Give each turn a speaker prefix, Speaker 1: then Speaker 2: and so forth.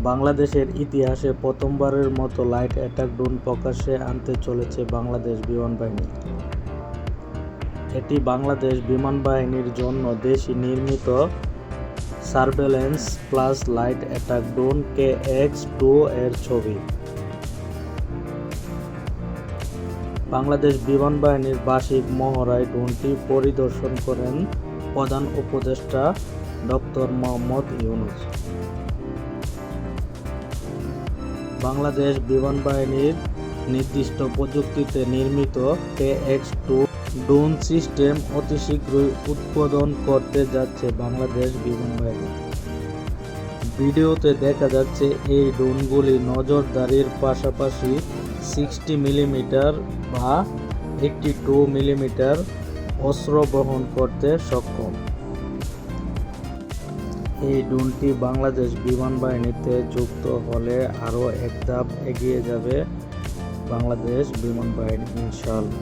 Speaker 1: বাংলাদেশের ইতিহাসে প্রথমবারের মতো লাইট অ্যাটাক ড্রোন প্রকাশ্যে আনতে চলেছে বাংলাদেশ বিমান বাহিনী। এটি বাংলাদেশ বিমান বাহিনীর জন্য দেশি নির্মিত surveillance plus light attack drone KX-2 এর ছবি। বাংলাদেশ বিমান বাহিনীর বার্ষিক মহড়ায় ড্রোনটি পরিদর্শন করেন প্রধান উপদেষ্টা ডক্টর মোহাম্মদ ইউনূস। বাংলাদেশ বিমান বাহিনীর নির্দিষ্ট প্রযুক্তিতে নির্মিত KX-2 ড্রোন সিস্টেম অতি শীঘ্রই উৎপাদন করতে যাচ্ছে বাংলাদেশ বিমান বাহিনী। ভিডিওতে দেখা যাচ্ছে এই ড্রোনগুলি নজরদারির পাশাপাশি 60 মিলিমিটার বা 82 মিলিমিটার অস্ত্র বহন করতে সক্ষম। এই ড্রোনটি বাংলাদেশ বিমান বাহিনীতে যুক্ত হলে আরও এক ধাপ এগিয়ে যাবে বাংলাদেশ বিমান বাহিনী ইনশাআল্লাহ।